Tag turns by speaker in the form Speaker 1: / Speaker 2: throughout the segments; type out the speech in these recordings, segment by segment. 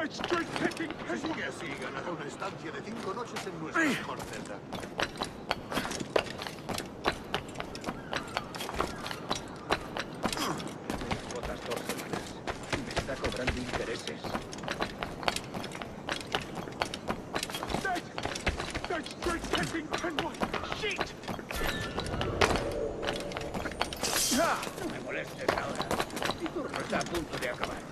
Speaker 1: Si sigue así, ganará una estancia de 5 noches en nuestra mejor celda.
Speaker 2: Botas 2 semanas. Me está cobrando intereses. No me molestes ahora. Mi turno está a punto de acabar.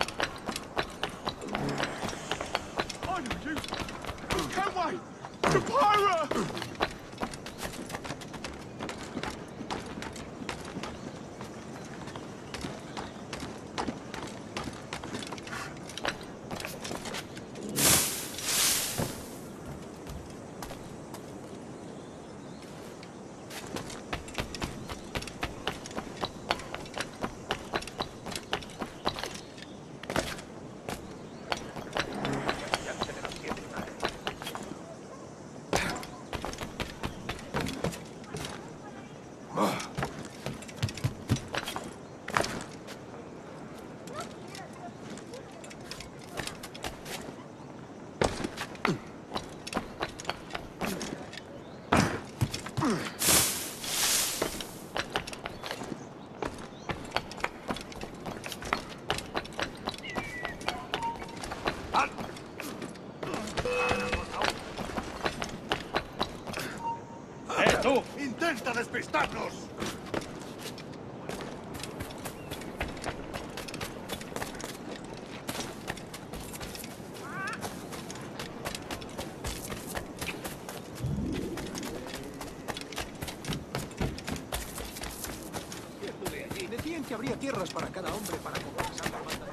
Speaker 1: ¡Tú! ¡Intenta despistarnos!
Speaker 2: Estuve allí. Decían que habría tierras para cada hombre para compensar la banda de...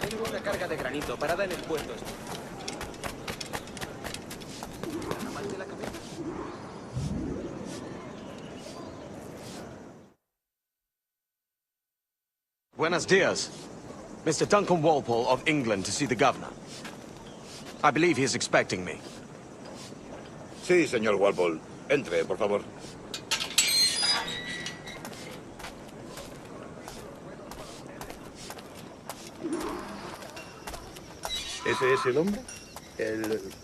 Speaker 2: Tengo una carga de granito parada en el puerto. ¿Nada mal de la cabeza?
Speaker 3: Buenos dias. Mr. Duncan Walpole of England to see the governor. I believe he is expecting me.
Speaker 1: Sí, señor Walpole. Entre, por favor. ¿Ese es el hombre?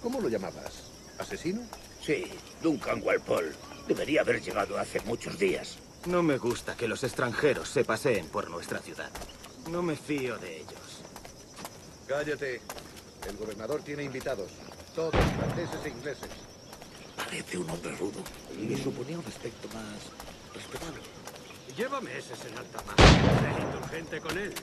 Speaker 1: ¿Cómo lo llamabas? ¿Asesino?
Speaker 2: Sí, Duncan Walpole. Debería haber llegado hace muchos días.
Speaker 4: No me gusta que los extranjeros se paseen por nuestra ciudad. No me fío de ellos.
Speaker 1: Cállate. El gobernador tiene invitados. Todos franceses e ingleses.
Speaker 2: Parece un hombre rudo. Le suponía un aspecto más respetable.
Speaker 5: Llévame ese en alta mar. Sé indulgente con él.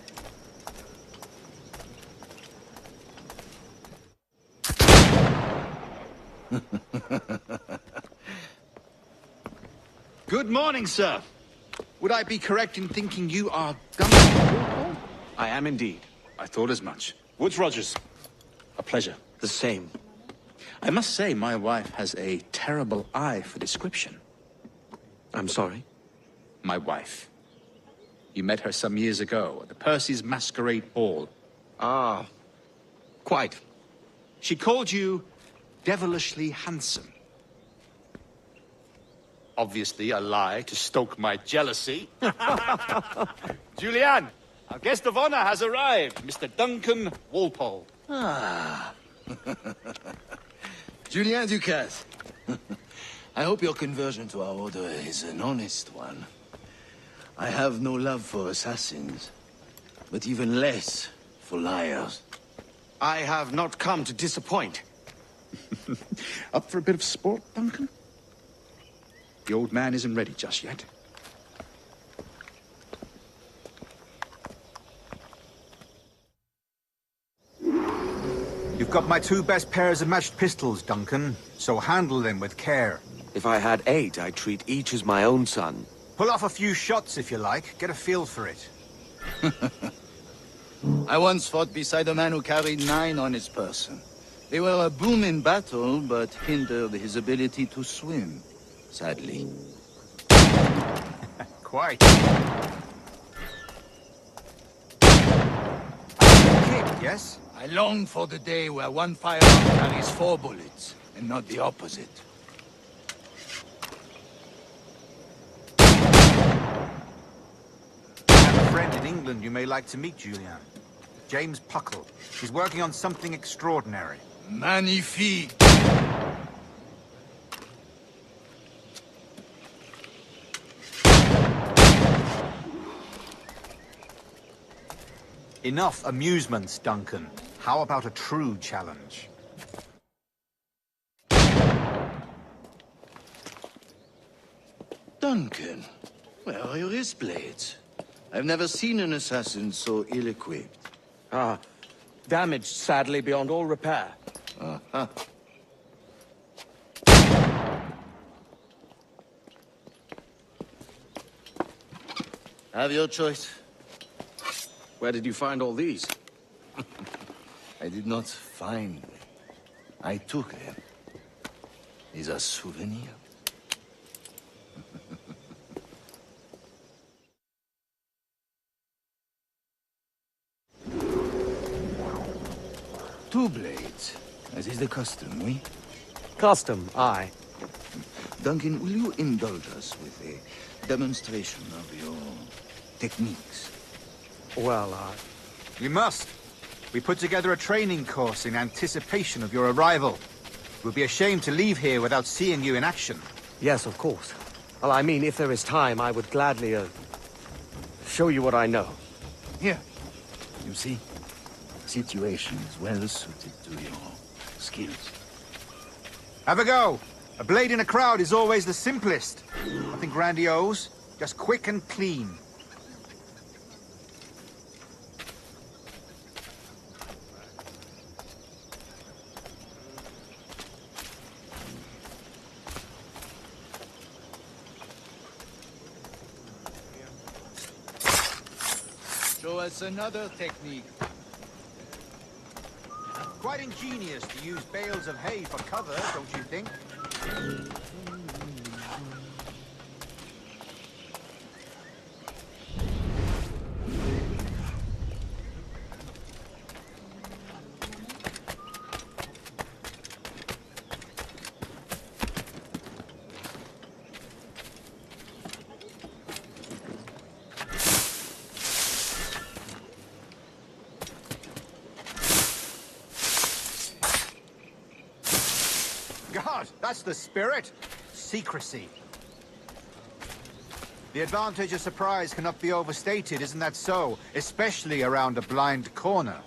Speaker 6: Good morning, sir. Would I be correct in thinking you are Duncan?
Speaker 3: I am indeed.
Speaker 6: I thought as much. Woods Rogers. A pleasure.
Speaker 3: The same.
Speaker 6: I must say, my wife has a terrible eye for description.
Speaker 3: I'm sorry.
Speaker 6: My wife. You met her some years ago at the Percy's Masquerade Ball.
Speaker 3: Ah, quite.
Speaker 6: She called you devilishly handsome. Obviously a lie to stoke my jealousy. Julianne, our guest of honor has arrived, Mr. Duncan Walpole.
Speaker 7: Ah. Julien Ducasse. I hope your conversion to our order is an honest one. I have no love for assassins, but even less for liars.
Speaker 3: I have not come to disappoint.
Speaker 6: Up for a bit of sport, Duncan? The old man isn't ready just yet.
Speaker 8: You've got my 2 best pairs of matched pistols, Duncan, so handle them with care.
Speaker 3: If I had 8, I'd treat each as my own son.
Speaker 8: Pull off a few shots if you like. Get a feel for it.
Speaker 7: I once fought beside a man who carried 9 on his person. They were a boon in battle, but hindered his ability to swim, sadly.
Speaker 8: Quite. Kid, yes?
Speaker 7: I long for the day where one firearm carries 4 bullets, and not the opposite.
Speaker 8: England you may like to meet, Julian. James Puckle. He's working on something extraordinary.
Speaker 7: Magnifique!
Speaker 8: Enough amusements, Duncan. How about a true challenge?
Speaker 7: Duncan, where are your wrist blades? I've never seen an assassin so ill-equipped.
Speaker 3: Ah, damaged sadly beyond all repair.
Speaker 7: Uh-huh. Have your choice.
Speaker 3: Where did you find all these?
Speaker 7: I did not find them. I took them. These are souvenirs. Two blades, as is the custom, oui?
Speaker 3: Custom, aye.
Speaker 7: Duncan, will you indulge us with a demonstration of your techniques?
Speaker 3: Well,
Speaker 8: We must. We put together a training course in anticipation of your arrival. We'll be ashamed to leave here without seeing you in action.
Speaker 3: yes, of course. Well, I mean, if there is time, I would gladly, show you what I know.
Speaker 7: Here. You see, the situation is well suited to your skills.
Speaker 8: Have a go. A blade in a crowd is always the simplest. Nothing grandiose, just quick and clean.
Speaker 7: Show us another technique.
Speaker 8: Quite ingenious to use bales of hay for cover, don't you think? God, that's the spirit. Secrecy. The advantage of surprise cannot be overstated, isn't that so? Especially around a blind corner.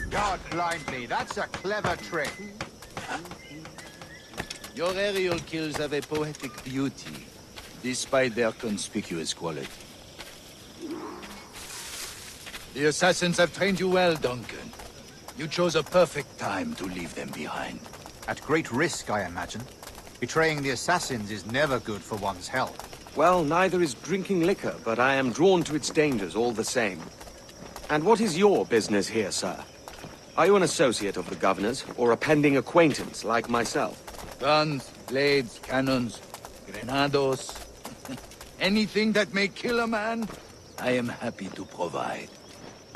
Speaker 8: God blind me, that's a clever trick.
Speaker 7: Your aerial kills have a poetic beauty, despite their conspicuous quality. The assassins have trained you well, Duncan. You chose a perfect time to leave them behind.
Speaker 8: At great risk, I imagine. Betraying the assassins is never good for one's health.
Speaker 3: Well, neither is drinking liquor, but I am drawn to its dangers all the same. And what is your business here, sir? Are you an associate of the governor's, or a pending acquaintance like myself?
Speaker 7: Guns, blades, cannons, grenados. Anything that may kill a man, I am happy to provide.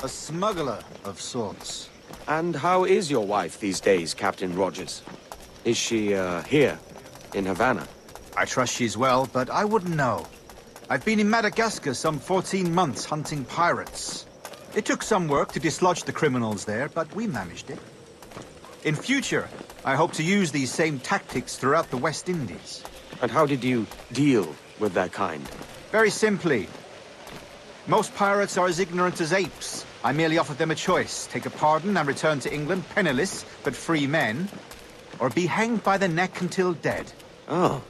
Speaker 8: A smuggler of sorts.
Speaker 3: And how is your wife these days, Captain Rogers? Is she, here, in Havana?
Speaker 8: I trust she's well, but I wouldn't know. I've been in Madagascar some 14 months hunting pirates. It took some work to dislodge the criminals there, but we managed it. In future, I hope to use these same tactics throughout the West Indies.
Speaker 3: And how did you deal with their kind?
Speaker 8: Very simply. Most pirates are as ignorant as apes. I merely offered them a choice. Take a pardon and return to England penniless, but free men. Or be hanged by the neck until dead.
Speaker 3: Oh.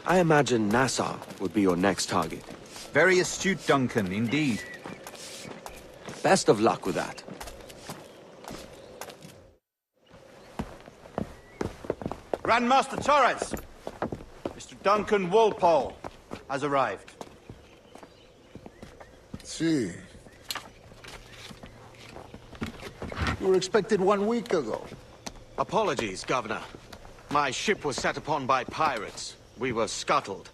Speaker 3: I imagine Nassau would be your next target.
Speaker 8: Very astute, Duncan, indeed.
Speaker 3: Best of luck with that.
Speaker 9: Grandmaster Torres! Mr. Duncan Walpole has arrived.
Speaker 2: See. You were expected 1 week ago.
Speaker 3: Apologies, Governor. My ship was set upon by pirates. We were scuttled.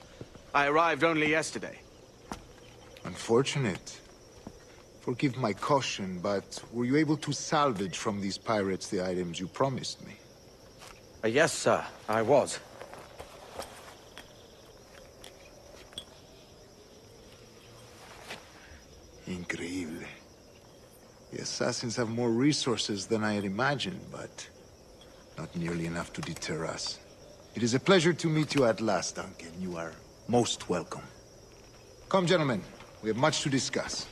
Speaker 3: I arrived only yesterday.
Speaker 2: And
Speaker 10: unfortunate. Forgive my caution, but were you able to salvage from these pirates the items you promised me?
Speaker 3: Yes, sir, I was.
Speaker 10: Increíble. The assassins have more resources than I had imagined, but not nearly enough to deter us. It is a pleasure to meet you at last, Duncan. You are most welcome. Come, gentlemen. We have much to discuss.